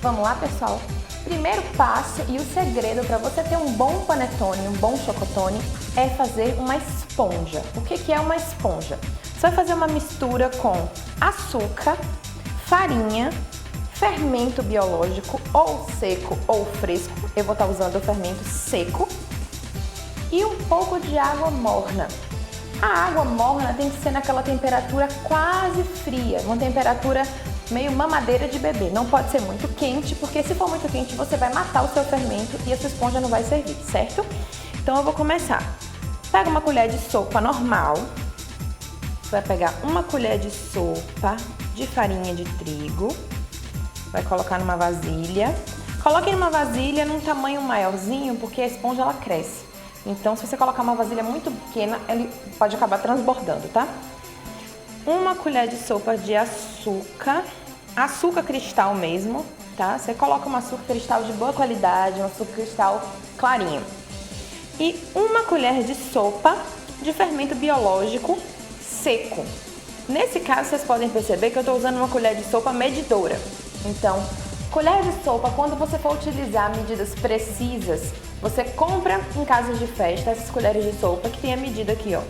Vamos lá, pessoal? Primeiro passo e o segredo para você ter um bom panetone, um bom chocotone, é fazer uma esponja. O que é uma esponja? Você vai fazer uma mistura com açúcar, farinha, fermento biológico, ou seco ou fresco. Eu vou estar usando o fermento seco. E um pouco de água morna. A água morna tem que ser naquela temperatura quase fria, uma temperatura meio mamadeira de bebê. Não pode ser muito quente, porque se for muito quente você vai matar o seu fermento e a sua esponja não vai servir, certo? Então eu vou começar. Pega uma colher de sopa normal. Você vai pegar uma colher de sopa de farinha de trigo. Vai colocar numa vasilha. Coloque numa vasilha num tamanho maiorzinho, porque a esponja ela cresce. Então, se você colocar uma vasilha muito pequena, ele pode acabar transbordando, tá? Uma colher de sopa de açúcar, açúcar cristal mesmo, tá? Você coloca um açúcar cristal de boa qualidade, um açúcar cristal clarinho. E uma colher de sopa de fermento biológico seco. Nesse caso, vocês podem perceber que eu estou usando uma colher de sopa medidora. Então, colher de sopa, quando você for utilizar medidas precisas, você compra em casas de festa essas colheres de sopa que tem a medida aqui, ó,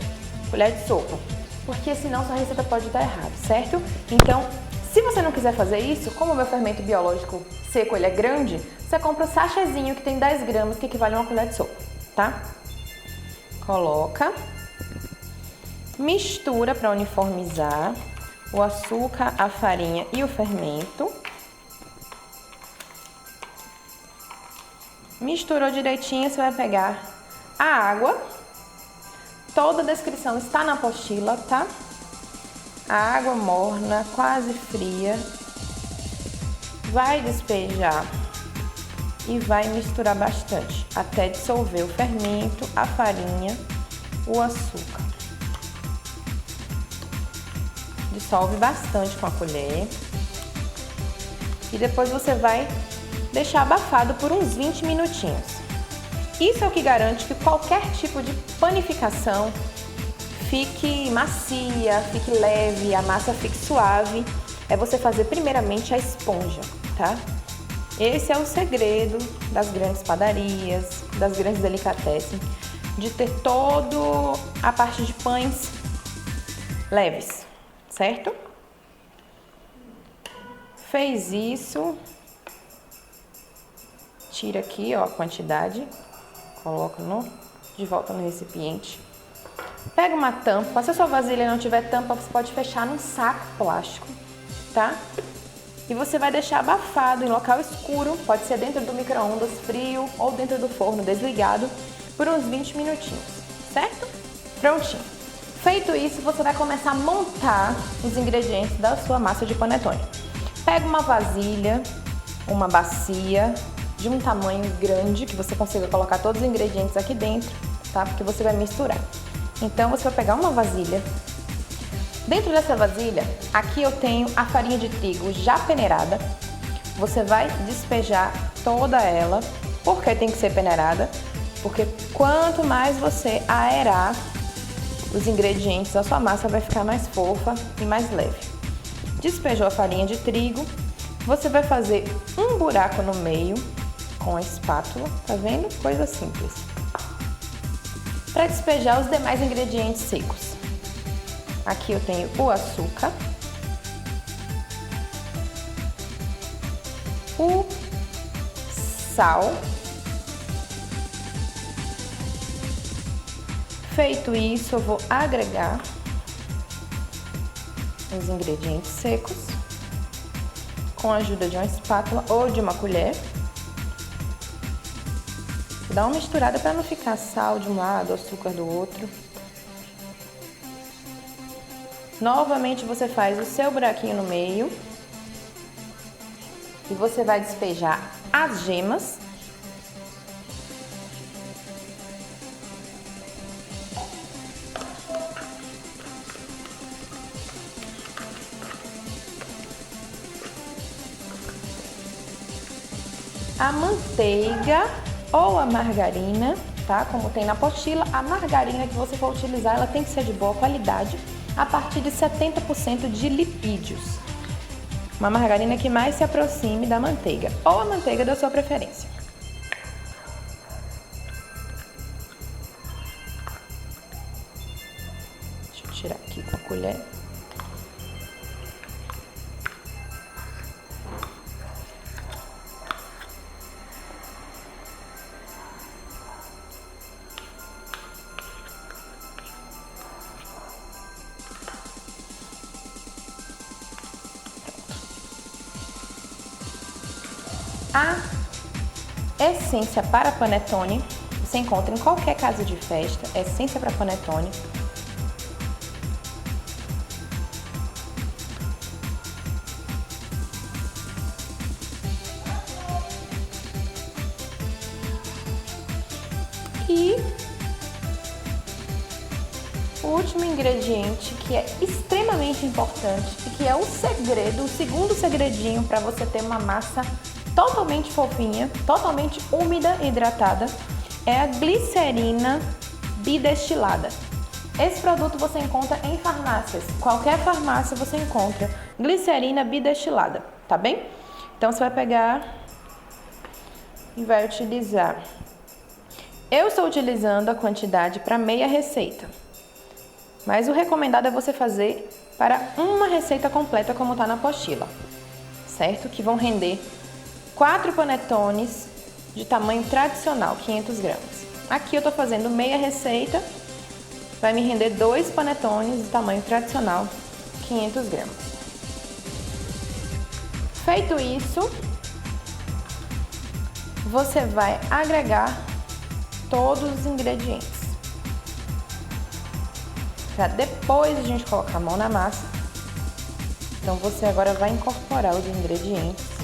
colher de sopa, porque senão sua receita pode estar errada, certo? Então, se você não quiser fazer isso, como o meu fermento biológico seco ele é grande, você compra um sachêzinho que tem 10 gramas, que equivale a uma colher de sopa, tá? Coloca, mistura para uniformizar o açúcar, a farinha e o fermento. Misturou direitinho, você vai pegar a água. Toda a descrição está na apostila, tá? A água morna, quase fria. Vai despejar e vai misturar bastante, até dissolver o fermento, a farinha, o açúcar. Dissolve bastante com a colher. E depois você vai deixar abafado por uns 20 minutinhos. Isso é o que garante que qualquer tipo de panificação fique macia, fique leve, a massa fique suave. É você fazer primeiramente a esponja, tá? Esse é o segredo das grandes padarias, das grandes delicatessen, de ter toda a parte de pães leves, certo? Fez isso. Tira aqui, ó, a quantidade, coloca de volta no recipiente. Pega uma tampa, se a sua vasilha não tiver tampa, você pode fechar num saco plástico, tá? E você vai deixar abafado em local escuro, pode ser dentro do micro-ondas frio ou dentro do forno desligado, por uns 20 minutinhos, certo? Prontinho. Feito isso, você vai começar a montar os ingredientes da sua massa de panetone. Pega uma vasilha, uma bacia de um tamanho grande, que você consiga colocar todos os ingredientes aqui dentro, tá? Porque você vai misturar. Então, você vai pegar uma vasilha. Dentro dessa vasilha, aqui eu tenho a farinha de trigo já peneirada. Você vai despejar toda ela. Por que tem que ser peneirada? Porque quanto mais você aerar os ingredientes, a sua massa vai ficar mais fofa e mais leve. Despejou a farinha de trigo. Você vai fazer um buraco no meio com a espátula, tá vendo? Coisa simples. Para despejar os demais ingredientes secos. Aqui eu tenho o açúcar, o sal. Feito isso, eu vou agregar os ingredientes secos com a ajuda de uma espátula ou de uma colher. Dá uma misturada para não ficar sal de um lado, açúcar do outro. Novamente você faz o seu buraquinho no meio. E você vai despejar as gemas. A manteiga ou a margarina, tá? Como tem na apostila, a margarina que você for utilizar, ela tem que ser de boa qualidade, a partir de 70% de lipídios. uma margarina que mais se aproxime da manteiga, ou a manteiga da sua preferência. Deixa eu tirar aqui com a colher. A essência para panetone você encontra em qualquer casa de festa, essência para panetone. E o último ingrediente que é extremamente importante e que é o segredo, o segundo segredinho para você ter uma massa totalmente fofinha, totalmente úmida e hidratada, é a glicerina bidestilada. Esse produto você encontra em farmácias, qualquer farmácia você encontra glicerina bidestilada, tá bem? Então você vai pegar e vai utilizar. Eu estou utilizando a quantidade para meia receita, mas o recomendado é você fazer para uma receita completa como está na apostila, certo? Que vão render 4 panetones de tamanho tradicional, 500 gramas. Aqui eu estou fazendo meia receita, vai me render 2 panetones de tamanho tradicional, 500 gramas. Feito isso, você vai agregar todos os ingredientes. Para depois a gente colocar a mão na massa. Então você agora vai incorporar os ingredientes.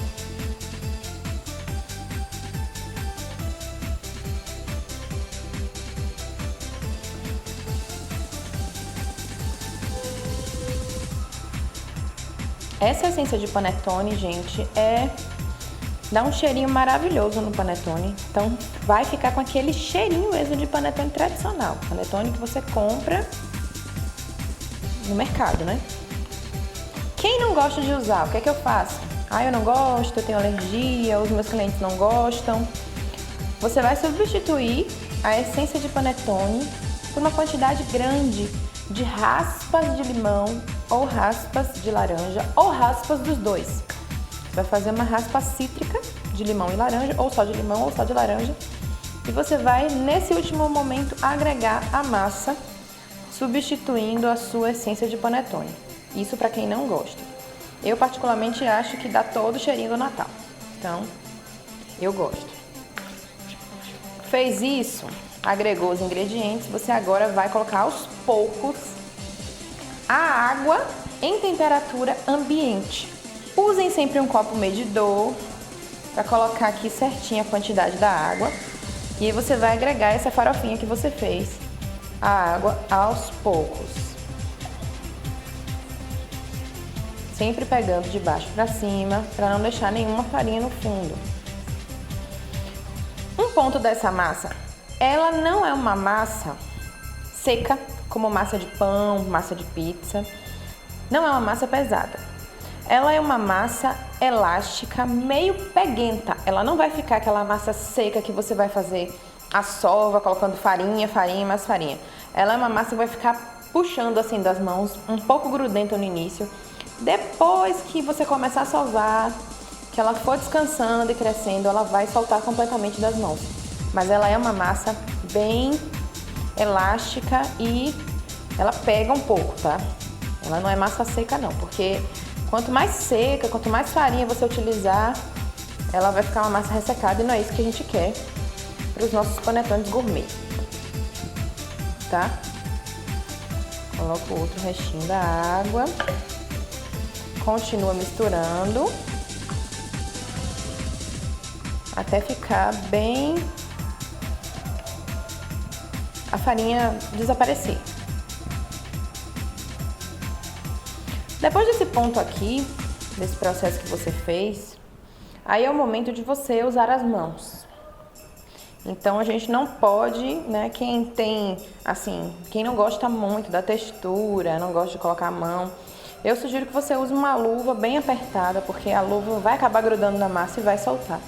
Essa essência de panetone, gente, dá um cheirinho maravilhoso no panetone. Então, vai ficar com aquele cheirinho mesmo de panetone tradicional. Panetone que você compra no mercado, né? Quem não gosta de usar, o que é que eu faço? Eu não gosto, eu tenho alergia, os meus clientes não gostam. Você vai substituir a essência de panetone por uma quantidade grande de raspas de limão ou raspas de laranja ou raspas dos dois. Você vai fazer uma raspa cítrica de limão e laranja, ou só de limão ou só de laranja. E você vai, nesse último momento, agregar a massa, substituindo a sua essência de panetone. Isso para quem não gosta. Eu particularmente acho que dá todo o cheirinho do Natal. Então, eu gosto. Fez isso, agregou os ingredientes, você agora vai colocar aos poucos a água em temperatura ambiente. Usem sempre um copo medidor para colocar aqui certinho a quantidade da água. E aí você vai agregar essa farofinha que você fez, a água aos poucos. Sempre pegando de baixo para cima, para não deixar nenhuma farinha no fundo. Um ponto dessa massa, ela não é uma massa seca, como massa de pão, massa de pizza. Não é uma massa pesada. Ela é uma massa elástica, meio peguenta. Ela não vai ficar aquela massa seca que você vai fazer a sova, colocando farinha, mais farinha. Ela é uma massa que vai ficar puxando assim das mãos, um pouco grudenta no início. Depois que você começar a sovar, que ela for descansando e crescendo, ela vai soltar completamente das mãos. Mas ela é uma massa bem elástica e ela pega um pouco, tá? Ela não é massa seca não, porque quanto mais seca, quanto mais farinha você utilizar, ela vai ficar uma massa ressecada e não é isso que a gente quer para os nossos panetones gourmet, tá? Coloca o outro restinho da água, continua misturando até ficar bem, a farinha desaparecer. Depois desse ponto aqui, desse processo que você fez, aí é o momento de você usar as mãos. Então a gente não pode, né, quem não gosta muito da textura, não gosta de colocar a mão, Eu sugiro que você use uma luva bem apertada, porque a luva vai acabar grudando na massa e vai soltar.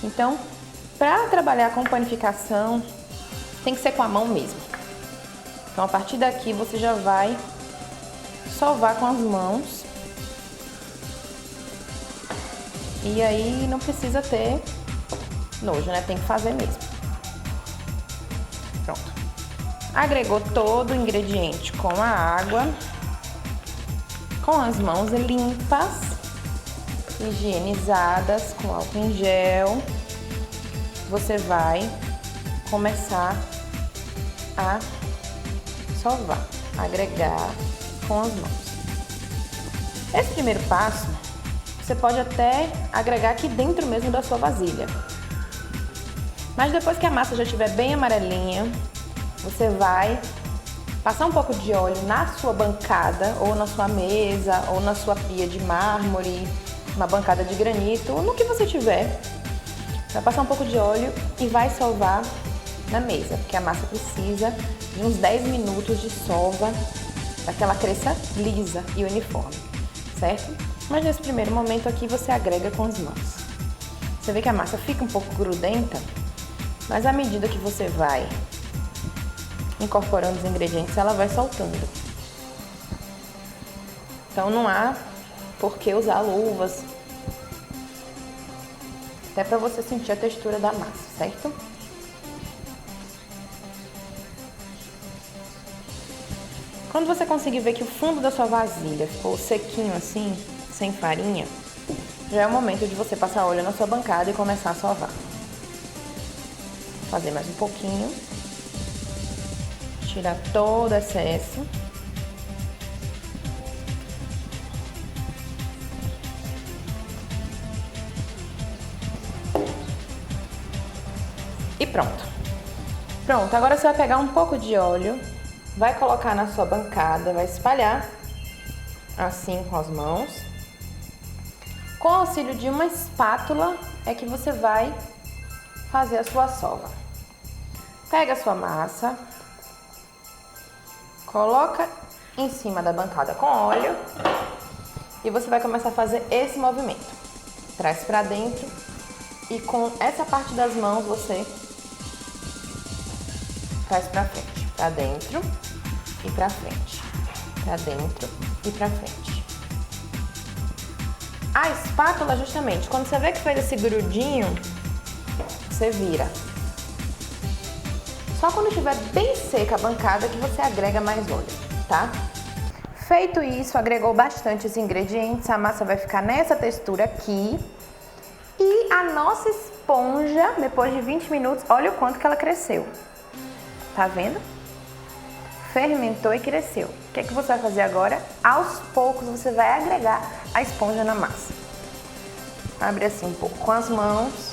Então, para trabalhar com panificação, tem que ser com a mão mesmo. Então, a partir daqui, você já vai sovar com as mãos. E aí, não precisa ter nojo, né? Tem que fazer mesmo. Pronto. Agregou todo o ingrediente com a água, com as mãos limpas, higienizadas, com álcool em gel. Você vai começar a sovar, agregar com as mãos. Esse primeiro passo, você pode até agregar aqui dentro mesmo da sua vasilha. Mas depois que a massa já estiver bem amarelinha, você vai passar um pouco de óleo na sua bancada, ou na sua mesa, ou na sua pia de mármore, uma bancada de granito, ou no que você tiver. Vai passar um pouco de óleo e vai sovar na mesa, porque a massa precisa de uns 10 minutos de sova para que ela cresça lisa e uniforme, certo? Mas nesse primeiro momento aqui você agrega com as mãos. Você vê que a massa fica um pouco grudenta, mas à medida que você vai incorporando os ingredientes, ela vai soltando. Então não há por que usar luvas, até para você sentir a textura da massa, certo? Quando você conseguir ver que o fundo da sua vasilha ficou sequinho assim, sem farinha, já é o momento de você passar óleo na sua bancada e começar a sovar. Vou fazer mais um pouquinho. Tirar todo o excesso. E pronto. Pronto, agora você vai pegar um pouco de óleo, vai colocar na sua bancada, vai espalhar assim com as mãos. Com o auxílio de uma espátula é que você vai fazer a sua sova. Pega a sua massa, coloca em cima da bancada com óleo e você vai começar a fazer esse movimento. Traz para dentro e com essa parte das mãos você traz para frente, para dentro e para frente, para dentro e para frente. A espátula, justamente, quando você vê que fez esse grudinho, você vira. Só quando estiver bem seca a bancada que você agrega mais óleo, tá? Feito isso, agregou bastante os ingredientes, a massa vai ficar nessa textura aqui. E a nossa esponja, depois de 20 minutos, olha o quanto que ela cresceu. Tá vendo? Fermentou e cresceu. O que é que você vai fazer agora? Aos poucos você vai agregar a esponja na massa. Abre assim um pouco com as mãos.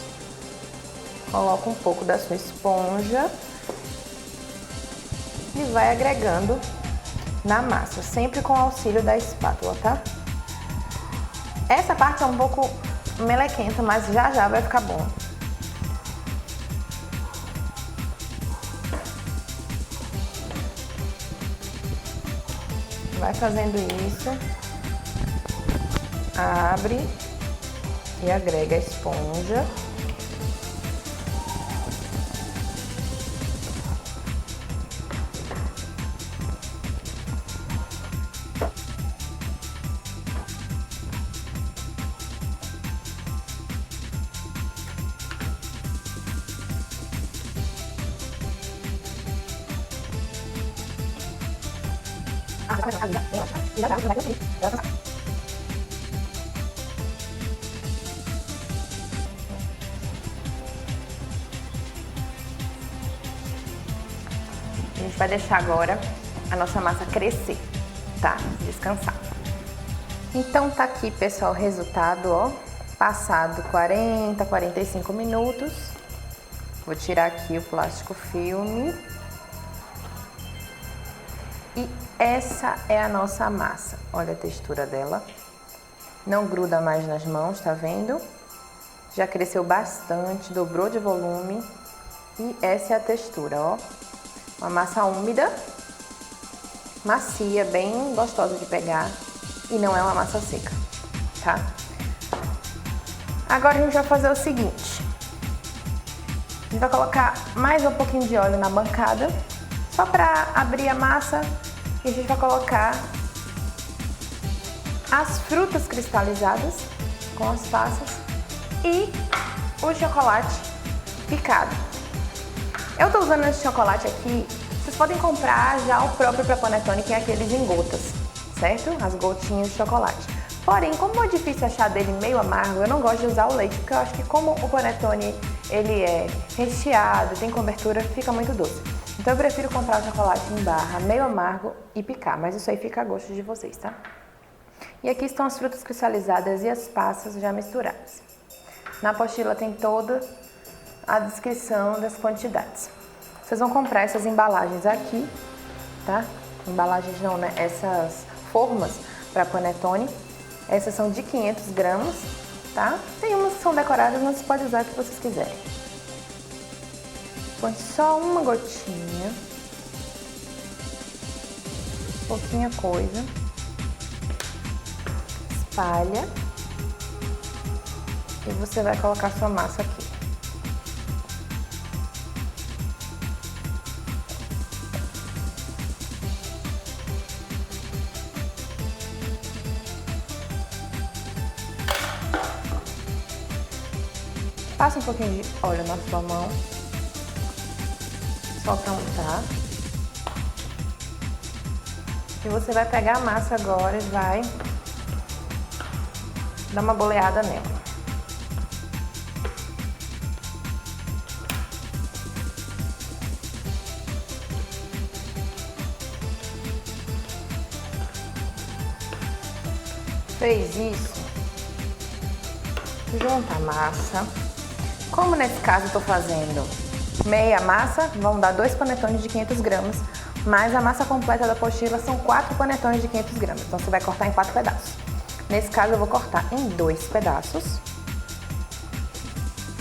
Coloca um pouco da sua esponja. E vai agregando na massa, sempre com o auxílio da espátula, tá? Essa parte é um pouco melequenta, mas já já vai ficar bom. Vai fazendo isso, abre e agrega a esponja. A gente vai deixar agora a nossa massa crescer, tá? Descansar. Então tá aqui, pessoal, o resultado, ó. Passado 40, 45 minutos. Vou tirar aqui o plástico filme. E essa é a nossa massa. Olha a textura dela. Não gruda mais nas mãos, tá vendo? Já cresceu bastante, dobrou de volume. E essa é a textura, ó. Uma massa úmida, macia, bem gostosa de pegar. e não é uma massa seca, tá? Agora a gente vai fazer o seguinte. A gente vai colocar mais um pouquinho de óleo na bancada, só para abrir a massa, e a gente vai colocar as frutas cristalizadas com as passas e o chocolate picado. Eu tô usando esse chocolate aqui, vocês podem comprar já o próprio para panetone, que é aqueles em gotas, certo? As gotinhas de chocolate. Porém, como é difícil achar dele meio amargo, eu não gosto de usar o leite, porque eu acho que como o panetone ele é recheado, tem cobertura, fica muito doce. Então eu prefiro comprar o chocolate em barra, meio amargo e picar, mas isso aí fica a gosto de vocês, tá? E aqui estão as frutas cristalizadas e as passas já misturadas. Na apostila tem toda a descrição das quantidades. Vocês vão comprar essas embalagens aqui, tá? Embalagens não, né? Essas formas para panetone. Essas são de 500 gramas, tá? Tem umas que são decoradas, mas você pode usar o que vocês quiserem. Põe só uma gotinha. Pouquinha coisa. Espalha. E você vai colocar sua massa aqui. Passa um pouquinho de óleo na sua mão, só para untar. E você vai pegar a massa agora e vai dar uma boleada nela. Fez isso, junta a massa. Como nesse caso eu tô fazendo meia massa, vão dar 2 panetones de 500 gramas, mas a massa completa da apostila são 4 panetones de 500 gramas, então você vai cortar em 4 pedaços. Nesse caso eu vou cortar em 2 pedaços,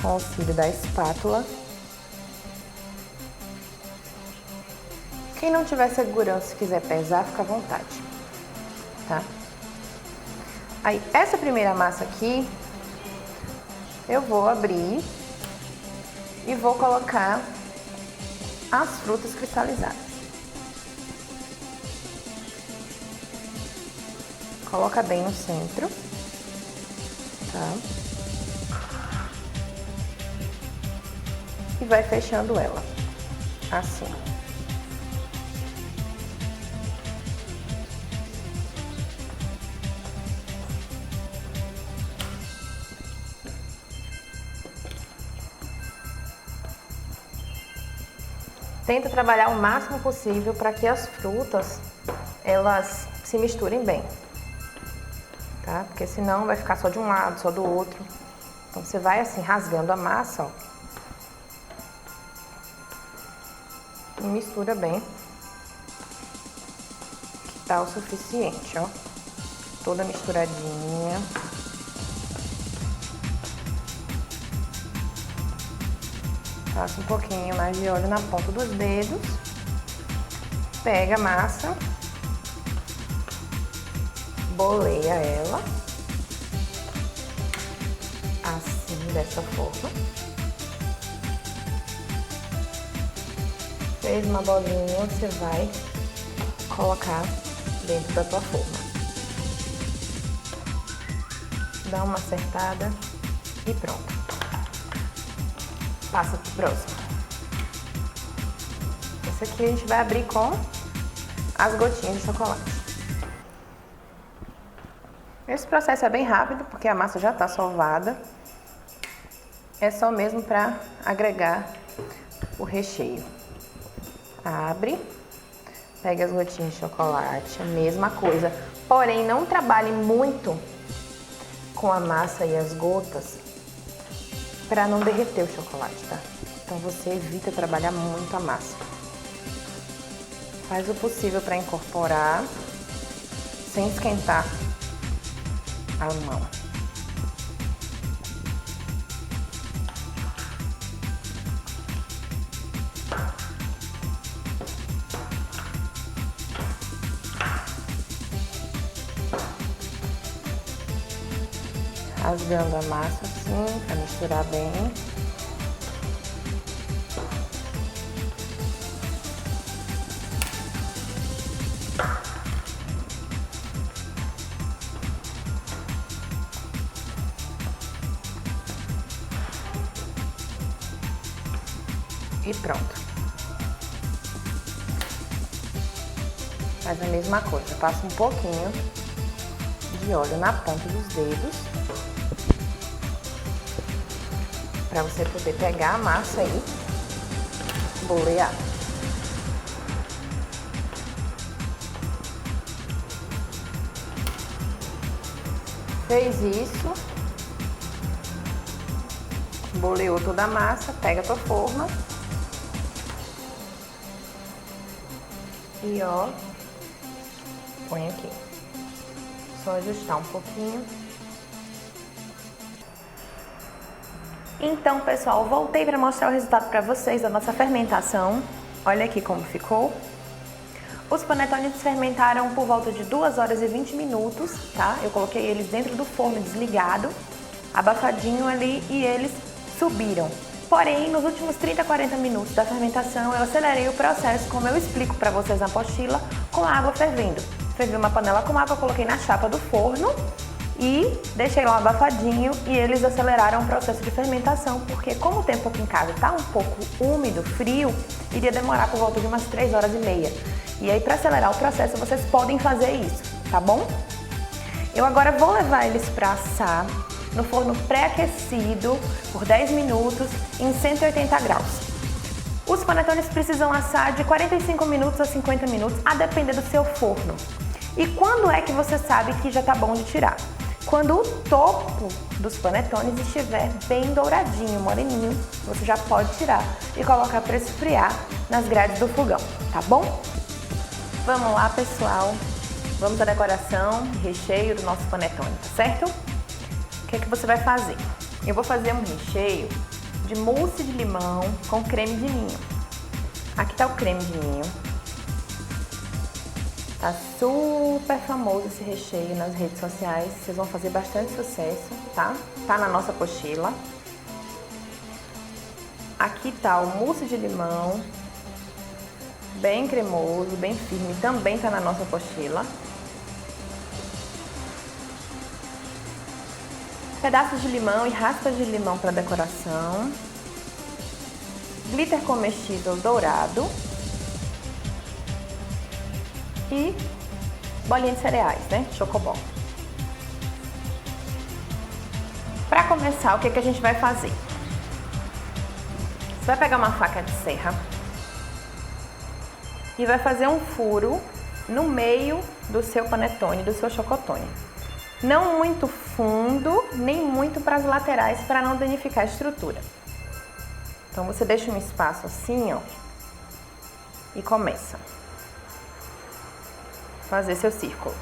com o auxílio da espátula. Quem não tiver segurança e quiser pesar, fica à vontade, tá? Aí, essa primeira massa aqui, eu vou abrir e vou colocar as frutas cristalizadas. Coloca bem no centro, tá? E vai fechando ela, assim. Tenta trabalhar o máximo possível para que as frutas, elas se misturem bem, tá? Porque senão vai ficar só de um lado, só do outro. Então você vai assim, rasgando a massa, ó. E mistura bem. Que tá o suficiente, ó. Toda misturadinha. Passa um pouquinho mais de óleo na ponta dos dedos. Pega a massa. Boleia ela. Assim, dessa forma. Fez uma bolinha, você vai colocar dentro da tua forma. Dá uma acertada e pronto. Passa pro próximo. Esse aqui a gente vai abrir com as gotinhas de chocolate. Esse processo é bem rápido, porque a massa já está sovada. É só mesmo para agregar o recheio. Abre, pega as gotinhas de chocolate, a mesma coisa. Porém, não trabalhe muito com a massa e as gotas, para não derreter o chocolate, tá? Então você evita trabalhar muito a massa. Faz o possível para incorporar sem esquentar a mão. rasgando a massa assim, para misturar bem. E pronto. Faz a mesma coisa, passa um pouquinho de óleo na ponta dos dedos para você poder pegar a massa e bolear. Fez isso, boleou toda a massa, pega a tua forma e ó, põe aqui. Só ajustar um pouquinho. Então, pessoal, voltei para mostrar o resultado para vocês da nossa fermentação. Olha aqui como ficou. Os panetones fermentaram por volta de 2 horas e 20 minutos, tá? Eu coloquei eles dentro do forno desligado, abafadinho ali, e eles subiram. Porém, nos últimos 30 a 40 minutos da fermentação, eu acelerei o processo, como eu explico para vocês na apostila, com a água fervendo. Fervi uma panela com água, coloquei na chapa do forno e deixei lá abafadinho, e eles aceleraram o processo de fermentação, porque como o tempo aqui em casa tá um pouco úmido, frio, iria demorar por volta de umas 3 horas e meia. E aí, para acelerar o processo, vocês podem fazer isso, tá bom? Eu agora vou levar eles para assar no forno pré-aquecido por 10 minutos em 180 graus. Os panetones precisam assar de 45 minutos a 50 minutos, a depender do seu forno. E quando é que você sabe que já tá bom de tirar? Quando o topo dos panetones estiver bem douradinho, moreninho, você já pode tirar e colocar para esfriar nas grades do fogão, tá bom? Vamos lá, pessoal. Vamos à decoração e recheio do nosso panetone, tá certo? O que é que você vai fazer? Eu vou fazer um recheio de mousse de limão com creme de ninho. Aqui tá o creme de ninho. Tá super famoso esse recheio nas redes sociais. Vocês vão fazer bastante sucesso, tá? Tá na nossa apostila. Aqui tá o mousse de limão, bem cremoso, bem firme, também tá na nossa apostila. Pedaços de limão e raspas de limão para decoração. Glitter comestível dourado. E bolinha de cereais, né? Chocobol. Para começar, o que a gente vai fazer? Você vai pegar uma faca de serra e vai fazer um furo no meio do seu panetone, do seu chocotone. Não muito fundo, nem muito para as laterais, para não danificar a estrutura. Então você deixa um espaço assim, ó, e começa a fazer seu círculo.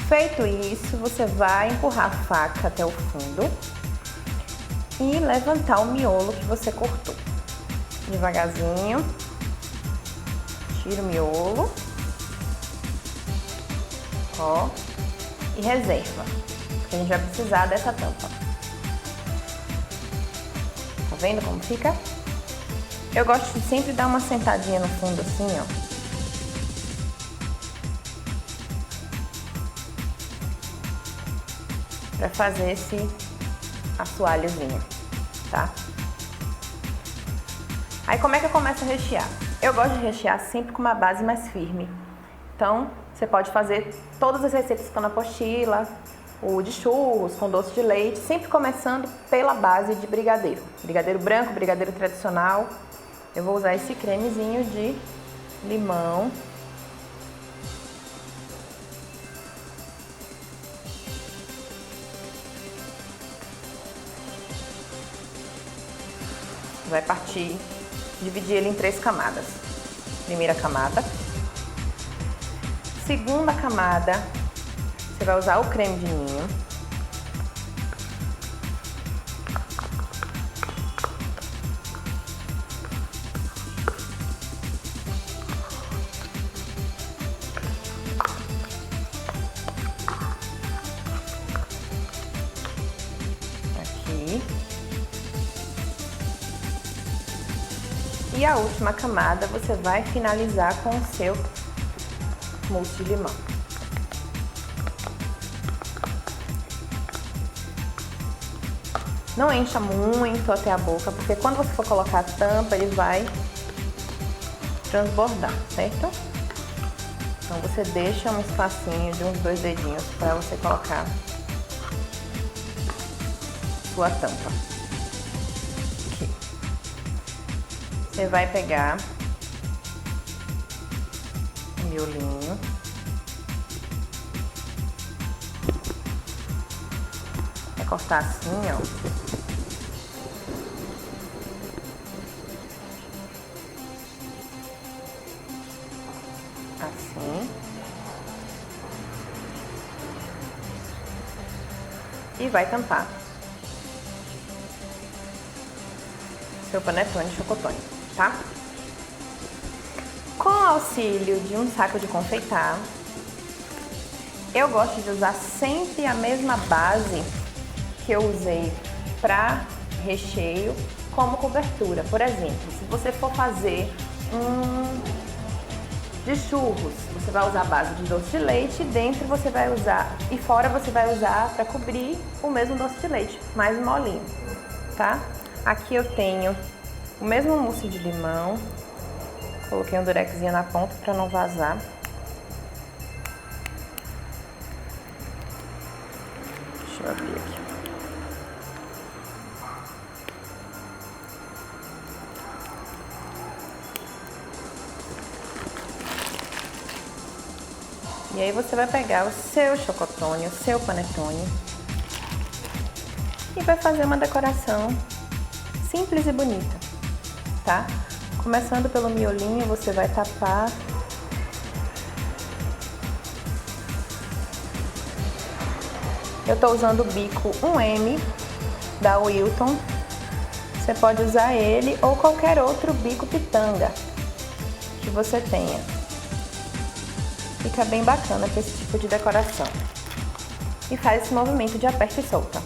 Feito isso, você vai empurrar a faca até o fundo e levantar o miolo que você cortou. Devagarzinho, tira o miolo, ó, e reserva, porque a gente vai precisar dessa tampa. Tá vendo como fica? Eu gosto de sempre dar uma sentadinha no fundo assim, ó. Pra fazer esse assoalhozinho, tá? Aí como é que eu começo a rechear? Eu gosto de rechear sempre com uma base mais firme. Então, você pode fazer todas as receitas que estão na apostila, o de churros, com doce de leite, sempre começando pela base de brigadeiro. Brigadeiro branco, brigadeiro tradicional. Eu vou usar esse cremezinho de limão. Vai partir, dividir ele em 3 camadas. Primeira camada. Segunda camada, você vai usar o creme de ninho. E a última camada você vai finalizar com o seu mousse de limão. Não encha muito até a boca, porque quando você for colocar a tampa, ele vai transbordar, certo? Então você deixa um espacinho de uns 2 dedinhos para você colocar sua tampa. Aqui. Você vai pegar o miolinho. Vai cortar assim, ó. Assim. E vai tampar seu panetone de chocotone, tá? Com o auxílio de um saco de confeitar, eu gosto de usar sempre a mesma base que eu usei para recheio como cobertura. Por exemplo, se você for fazer de churros, você vai usar a base de doce de leite, dentro você vai usar e fora você vai usar para cobrir o mesmo doce de leite, mais molinho, tá? Aqui eu tenho o mesmo mousse de limão, coloquei um durexzinho na ponta para não vazar. Deixa eu abrir aqui. E aí você vai pegar o seu chocotone, o seu panetone e vai fazer uma decoração simples e bonita, tá? Começando pelo miolinho, você vai tapar eu tô usando o bico 1M da Wilton. Você pode usar ele ou qualquer outro bico pitanga que você tenha. Fica bem bacana com esse tipo de decoração. E faz esse movimento de aperta e solta.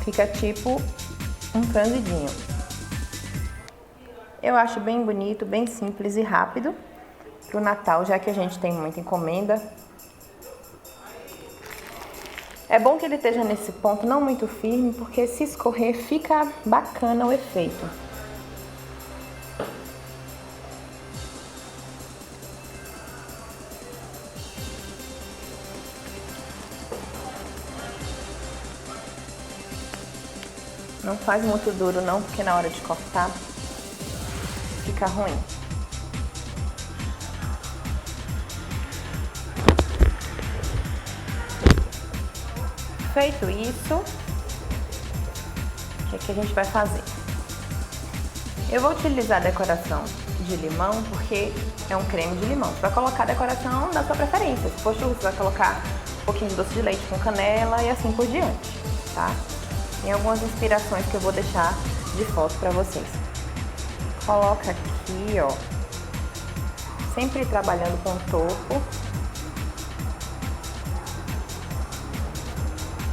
Fica tipo um franzidinho. Eu acho bem bonito, bem simples e rápido pro Natal, já que a gente tem muita encomenda. É bom que ele esteja nesse ponto não muito firme, porque se escorrer fica bacana o efeito. Não faz muito duro não, porque na hora de cortar fica ruim. Feito isso, o que a gente vai fazer? Eu vou utilizar a decoração de limão, porque é um creme de limão. Você vai colocar a decoração da sua preferência. Se for churro, você vai colocar um pouquinho de doce de leite com canela e assim por diante, tá? Tem algumas inspirações que eu vou deixar de foto para vocês. Coloca aqui, ó, sempre trabalhando com o topo.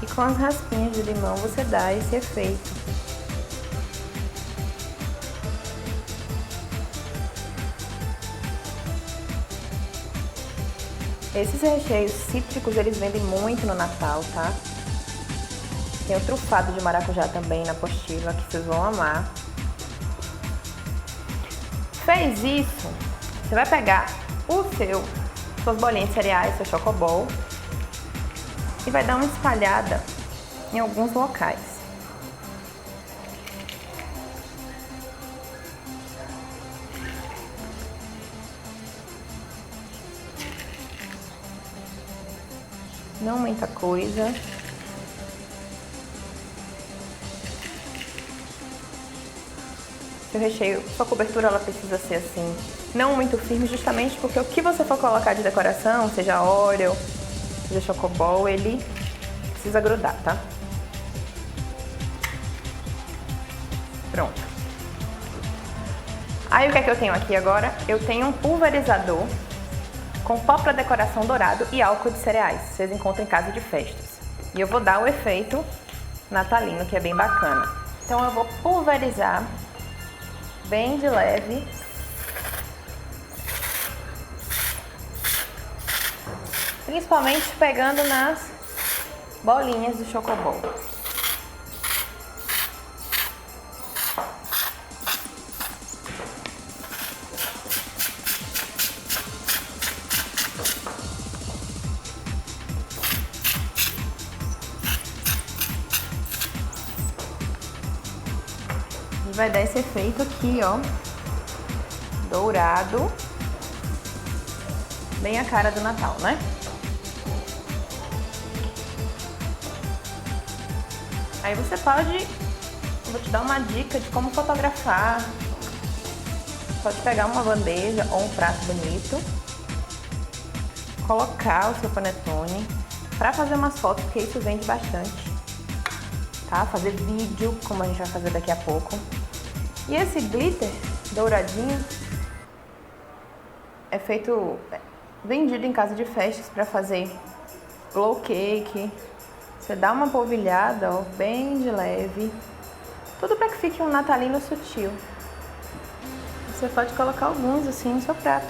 E com as raspinhas de limão você dá esse efeito. Esses recheios cítricos, eles vendem muito no Natal, tá? Tem o trufado de maracujá também na apostila, que vocês vão amar. Fez isso, você vai pegar suas bolinhas de cereais, seu chocobol, e vai dar uma espalhada em alguns locais. Não muita coisa. Seu recheio, sua cobertura, ela precisa ser assim, não muito firme, justamente porque o que você for colocar de decoração, seja Oreo, seja chocobol, ele precisa grudar, tá? Pronto. Aí o que é que eu tenho aqui agora? Eu tenho um pulverizador com pó para decoração dourado e álcool de cereais. Vocês encontram em casa de festas. E eu vou dar o efeito natalino, que é bem bacana. Então eu vou pulverizar bem de leve. Principalmente pegando nas bolinhas do Chocobol. E vai dar esse efeito aqui, ó, dourado, bem a cara do Natal, né? Aí você pode, eu vou te dar uma dica de como fotografar. Pode pegar uma bandeja ou um prato bonito, colocar o seu panetone para fazer umas fotos, porque isso vende bastante, tá? Fazer vídeo, como a gente vai fazer daqui a pouco. E esse glitter douradinho é vendido em casa de festas para fazer glow cake. Você dá uma polvilhada, ó, bem de leve. Tudo para que fique um natalino sutil. Você pode colocar alguns assim no seu prato.